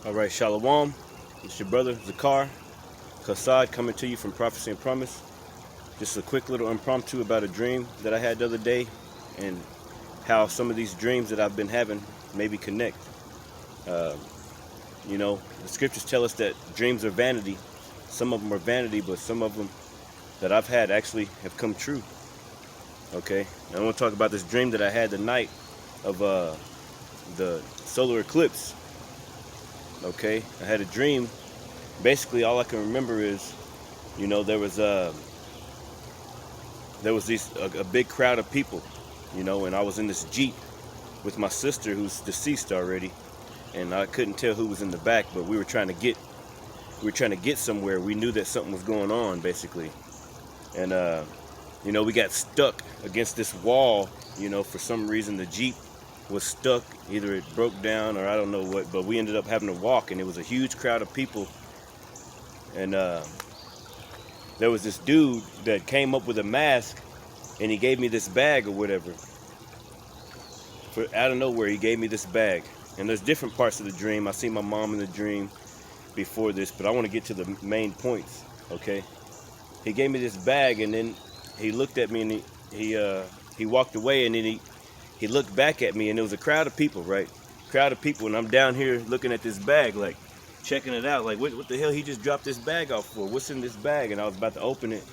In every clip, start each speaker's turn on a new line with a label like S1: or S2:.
S1: All right, Shalom. It's your brother, Zakar Kassad, coming to you from Prophecy and Promise. Just a quick little impromptu about a dream that I had the other day and how some of these dreams that I've been having maybe connect. Uh, the scriptures tell us that dreams are vanity. Some of them are vanity, but some of them that I've had actually have come true. Okay, and I want to talk about this dream that I had the night of the solar eclipse. Okay, I had a dream. Basically, all I can remember is, there was a big crowd of people, and I was in this Jeep with my sister who's deceased already, and I couldn't tell who was in the back, but we were trying to get somewhere. We knew that something was going on, basically, and we got stuck against this wall. For some reason the Jeep was stuck. Either it broke down or I don't know what, but we ended up having to walk, and it was a huge crowd of people. And there was this dude that came up with a mask, and he gave me this bag or whatever. Out of nowhere, he gave me this bag. And there's different parts of the dream. I see my mom in the dream before this, but I want to get to the main points. Okay, he gave me this bag, and then he looked at me, and he walked away, and then he looked back at me, and there was a crowd of people, right? Crowd of people, and I'm down here looking at this bag, like checking it out, like what the hell he just dropped this bag off for? What's in this bag? And I was about to open it,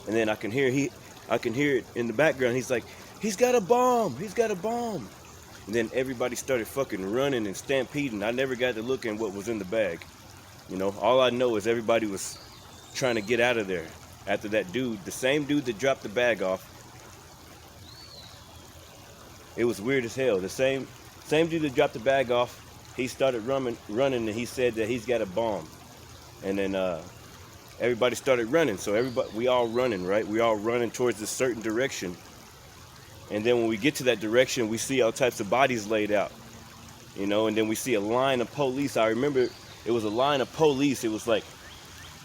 S1: and then I can hear it in the background. He's like, he's got a bomb, he's got a bomb. And then everybody started fucking running and stampeding. I never got to look at what was in the bag. All I know is everybody was trying to get out of there after that dude, the same dude that dropped the bag off. It was weird as hell. The same dude that dropped the bag off, he started running, and he said that he's got a bomb. And then everybody started running. So we all running, right? We all running towards a certain direction. And then when we get to that direction, we see all types of bodies laid out. And then we see a line of police. I remember it was a line of police. It was like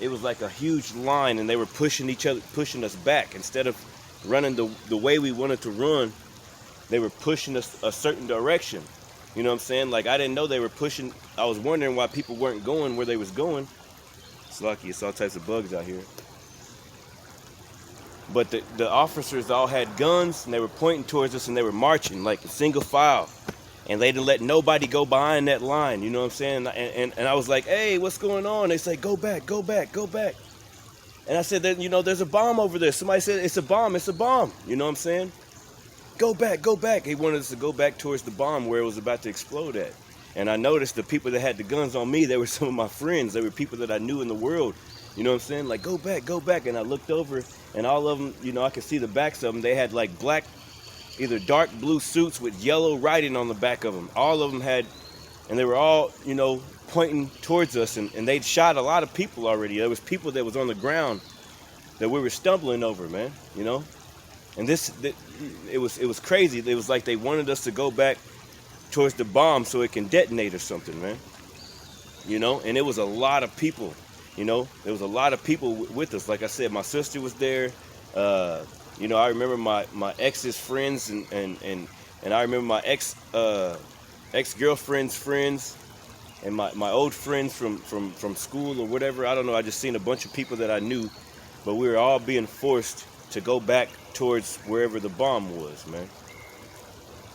S1: a huge line, and they were pushing us back. Instead of running the way we wanted to run, they were pushing us a certain direction. You know what I'm saying? Like, I didn't know they were pushing. I was wondering why people weren't going where they was going. It's lucky, it's all types of bugs out here. But the officers all had guns, and they were pointing towards us, and they were marching like a single file. And they didn't let nobody go behind that line, you know what I'm saying? And I was like, hey, what's going on? They say, go back, go back, go back. And I said, there's a bomb over there. Somebody said, it's a bomb, it's a bomb. You know what I'm saying? Go back, go back. He wanted us to go back towards the bomb where it was about to explode at. And I noticed the people that had the guns on me, they were some of my friends. They were people that I knew in the world. You know what I'm saying? Like, go back, go back. And I looked over, and all of them, I could see the backs of them. They had like black, either dark blue suits with yellow writing on the back of them. All of them had, and they were all, pointing towards us. And they'd shot a lot of people already. There was people that was on the ground that we were stumbling over, man, And it was crazy. It was like they wanted us to go back towards the bomb so it can detonate or something, man. And it was a lot of people. There was a lot of people with us. Like I said, my sister was there. I remember my ex's friends and I remember my ex-girlfriend's friends and my old friends from school or whatever. I don't know. I just seen a bunch of people that I knew, but we were all being forced to go back towards wherever the bomb was, man.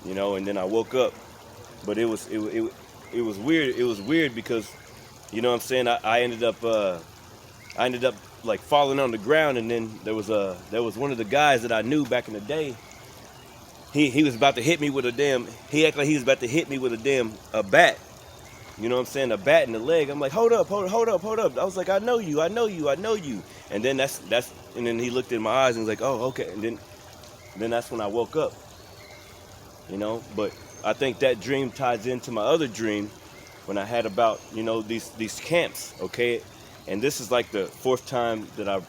S1: And then I woke up, but it was weird. It was weird because, you know what I'm saying, I ended up like falling on the ground, and then there was one of the guys that I knew back in the day. He was about to hit me with he acted like he was about to hit me with a bat. You know what I'm saying? A bat in the leg. I'm like, hold up. I was like, I know you. And then and then he looked in my eyes and was like, oh, okay. And then that's when I woke up. But I think that dream ties into my other dream when I had about, these camps, okay? And this is like the fourth time that I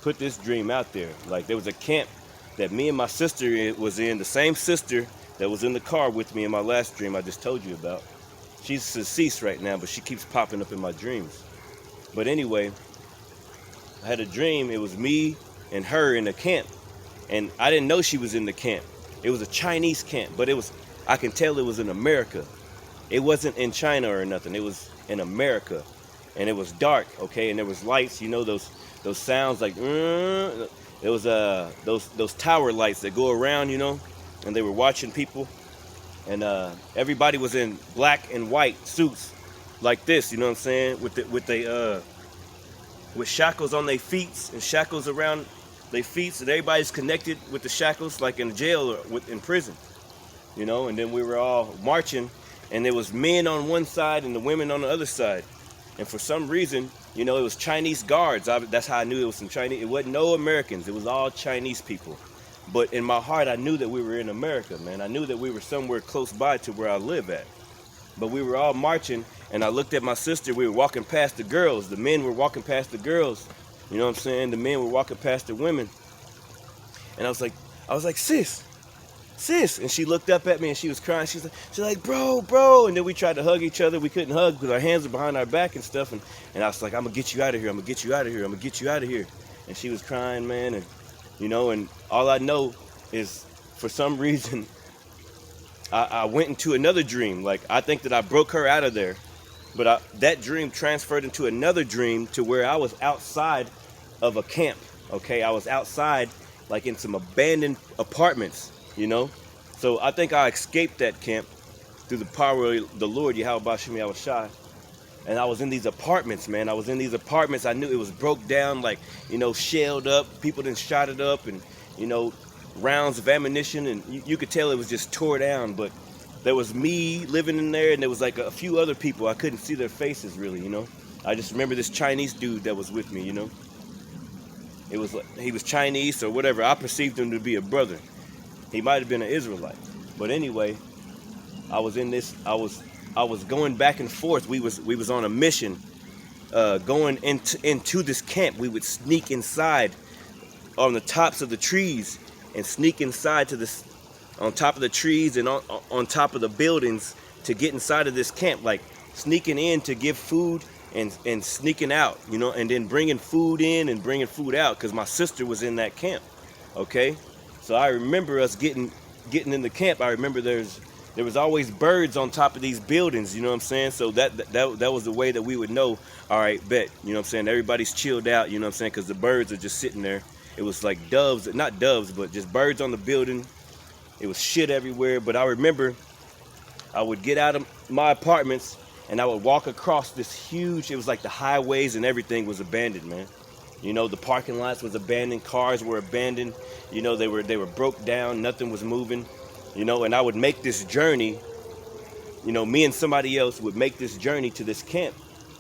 S1: put this dream out there. Like, there was a camp that me and my sister was in, the same sister that was in the car with me in my last dream I just told you about. She's deceased right now, but she keeps popping up in my dreams. But anyway, I had a dream. It was me and her in a camp. And I didn't know she was in the camp. It was a Chinese camp, but I can tell it was in America. It wasn't in China or nothing. It was in America, and it was dark. Okay, and there was lights. You know those sounds like. It was those tower lights that go around. You know, and they were watching people, and everybody was in black and white suits, like this. You know what I'm saying? With shackles on their feet and shackles around their feet, and everybody's connected with the shackles, like in jail or in prison. You know, and then we were all marching, and there was men on one side and the women on the other side. And for some reason, you know, it was Chinese guards. That's how I knew it was some Chinese. It wasn't no Americans. It was all Chinese people. But in my heart, I knew that we were in America, man. I knew that we were somewhere close by to where I live at. But we were all marching, and I looked at my sister. We were walking past the girls. The men were walking past the girls. You know what I'm saying? The men were walking past the women. And I was like, sis. And she looked up at me and she was crying. She's like, bro. And then we tried to hug each other. We couldn't hug because our hands were behind our back and stuff. And I was like, I'm gonna get you out of here. And she was crying, man. And you know, and all I know is for some reason I went into another dream. Like, I think that I broke her out of there, but that dream transferred into another dream to where I was outside of a camp. Okay, I was outside, like in some abandoned apartments. You know, so I think I escaped that camp through the power of the Lord, Yahweh Bashimi Awashai. And I was in these apartments, man. I knew it was broke down, like, you know, shelled up. People done shot it up, and, you know, rounds of ammunition, and you could tell it was just tore down. But there was me living in there, and there was like a few other people. I couldn't see their faces really, you know. I just remember this Chinese dude that was with me, you know. It was like, he was Chinese or whatever. I perceived him to be a brother. He might have been an Israelite. But anyway, I was going back and forth. We was on a mission, going into this camp. We would sneak inside on the tops of the trees and sneak inside to this, on top of the trees and on top of the buildings, to get inside of this camp, like sneaking in to give food and sneaking out, you know, and then bringing food in and bringing food out, because my sister was in that camp. Okay. So I remember us getting in the camp. I remember there was always birds on top of these buildings, you know what I'm saying? So that was the way that we would know, all right, bet, you know what I'm saying? Everybody's chilled out, you know what I'm saying? Because the birds are just sitting there. It was like doves, not doves, but just birds on the building. It was shit everywhere. But I remember I would get out of my apartments and I would walk across this huge, it was like the highways and everything was abandoned, man. You know, the parking lots was abandoned, cars were abandoned, you know, they were broke down, nothing was moving, you know, and I would make this journey, you know, me and somebody else would make this journey to this camp,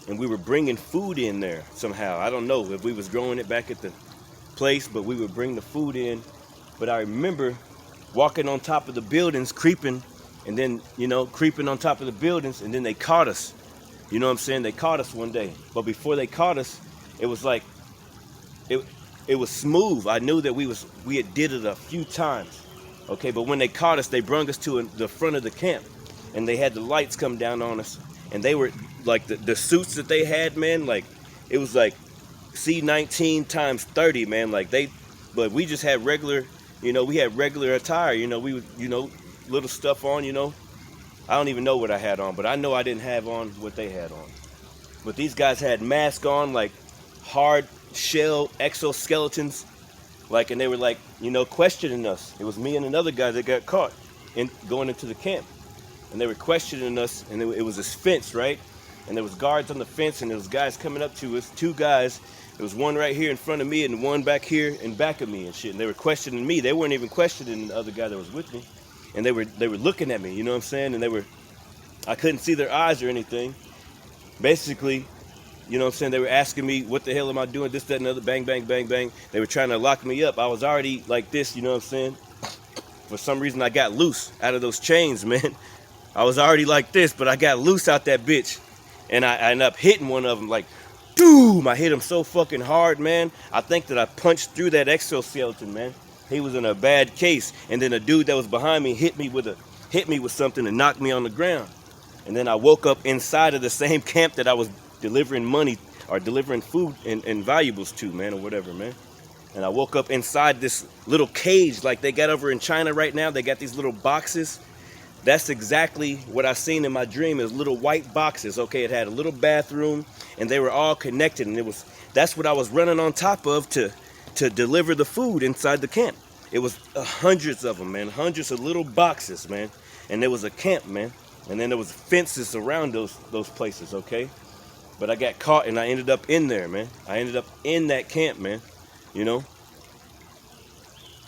S1: and we were bringing food in there somehow. I don't know if we was growing it back at the place, but we would bring the food in. But I remember walking on top of the buildings, creeping, and then, you know, creeping on top of the buildings, and then they caught us. You know what I'm saying? They caught us one day. But before they caught us, it was like, it was smooth. I knew that we had did it a few times. Okay, but when they caught us, they brung us to the front of the camp, and they had the lights come down on us, and they were like the suits that they had, man, like it was like C-19 times 30, man, like but we just had regular, you know, we had regular attire, you know, we would, you know, little stuff on, you know. I don't even know what I had on, but I know I didn't have on what they had on. But these guys had masks on, like hard shell exoskeletons, like, and they were like, you know, questioning us. It was me and another guy that got caught going into the camp, and they were questioning us, and it was this fence, right? And there was guards on the fence, and there was guys coming up to us, two guys. There was one right here in front of me and one back here in back of me and shit, and they were questioning me. They weren't even questioning the other guy that was with me, and they were looking at me, you know what I'm saying? And I couldn't see their eyes or anything. Basically, you know what I'm saying, they were asking me, what the hell am I doing, this, that, and other, bang, bang, bang, bang. They were trying to lock me up. I was already like this, you know what I'm saying? For some reason, I got loose out of those chains, man. I was already like this, but I got loose out that bitch. And I ended up hitting one of them, like, boom! I hit him so fucking hard, man. I think that I punched through that exoskeleton, man. He was in a bad case. And then a dude that was behind me hit me with something and knocked me on the ground. And then I woke up inside of the same camp that I was delivering money or delivering food and valuables to, man, or whatever, man. And I woke up inside this little cage like they got over in China right now. They got these little boxes That's exactly what I seen in my dream, is little white boxes. Okay, it had a little bathroom and they were all connected, and that's what I was running on top of to deliver the food inside the camp. It was hundreds of them, man, hundreds of little boxes, man. And there was a camp, man. And then there was fences around those places, okay? But I got caught and I ended up in there, man. I ended up in that camp, man. You know?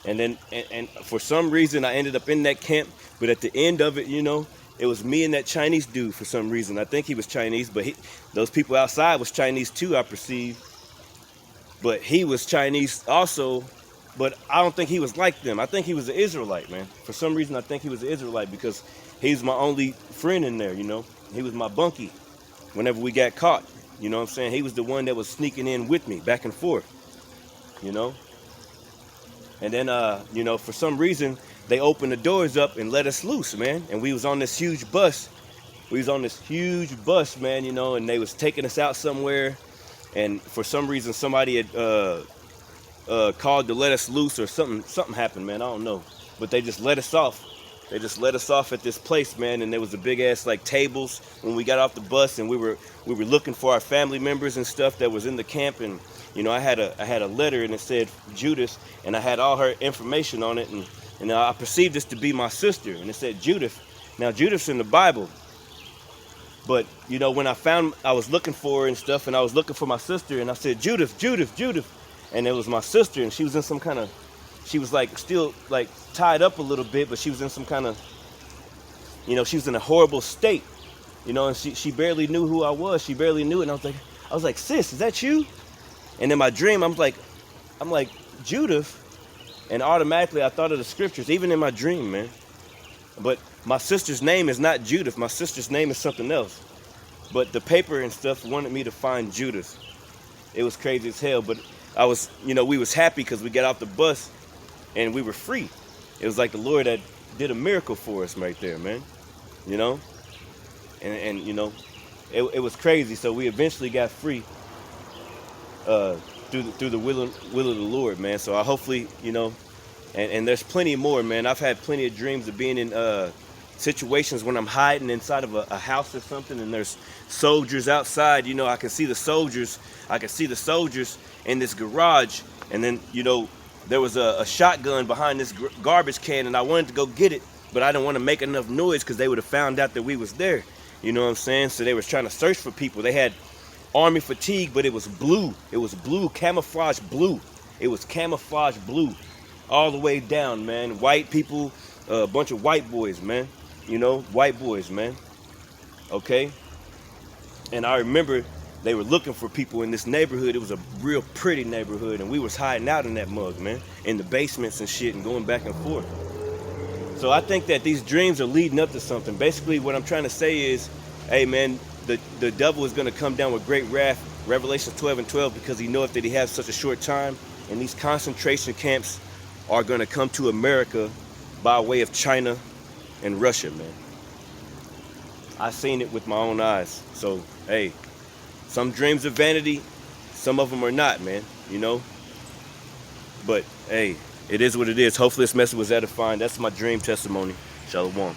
S1: And then and for some reason I ended up in that camp, but at the end of it, it was me and that Chinese dude for some reason. I think he was Chinese, but those people outside was Chinese too, I perceive. But he was Chinese also, but I don't think he was like them. I think he was an Israelite, man. For some reason I think he was an Israelite because he's my only friend in there, He was my bunkie whenever we got caught. You know what I'm saying? He was the one that was sneaking in with me back and forth, And then, for some reason, they opened the doors up and let us loose, man. And we was on this huge bus. Man, and they was taking us out somewhere. And for some reason, somebody had called to let us loose, or something happened, man. I don't know. But they just let us off. They just let us off at this place, man. And there was a big ass like tables when we got off the bus, and we were looking for our family members and stuff that was in the camp. And I had a letter, and it said Judith, and I had all her information on it, and I perceived this to be my sister, and it said Judith. Now Judith's in the Bible, but when I was looking for her and stuff, and I was looking for my sister, and I said Judith, and it was my sister, and she was in some kind of, she was like still like tied up a little bit, but she was in some kind of, she was in a horrible state, and she barely knew who I was. She barely knew it, and I was like, sis, is that you? And in my dream, I'm like, Judith, and automatically I thought of the scriptures, even in my dream, man. But my sister's name is not Judith. My sister's name is something else. But the paper and stuff wanted me to find Judith. It was crazy as hell, but I was, we was happy because we got off the bus and we were free. It was like the Lord that did a miracle for us right there, man. And it was crazy. So we eventually got free. Through the will of the Lord, man. So I hopefully, and there's plenty more, man. I've had plenty of dreams of being in situations when I'm hiding inside of a house or something, and there's soldiers outside. I can see the soldiers. I can see the soldiers in this garage, and then there was a shotgun behind this garbage can, and I wanted to go get it, but I didn't want to make enough noise because they would have found out that we was there. You know what I'm saying? So they was trying to search for people. They had army fatigue, but it was blue. It was blue, camouflage blue. It was camouflage blue all the way down, man. White people, a bunch of white boys, man. White boys, man. Okay? And I remember they were looking for people in this neighborhood. It was a real pretty neighborhood, and we was hiding out in that mug, man, in the basements and shit, and going back and forth. So I think that these dreams are leading up to something. Basically, what I'm trying to say is, hey, man, the devil is going to come down with great wrath, Revelation 12:12, because he knoweth that he has such a short time, and these concentration camps are going to come to America by way of China and Russia, man. I seen it with my own eyes. So, hey, some dreams are vanity, some of them are not, man, But, hey, it is what it is. Hopefully this message was edifying. That's my dream testimony. Shalom.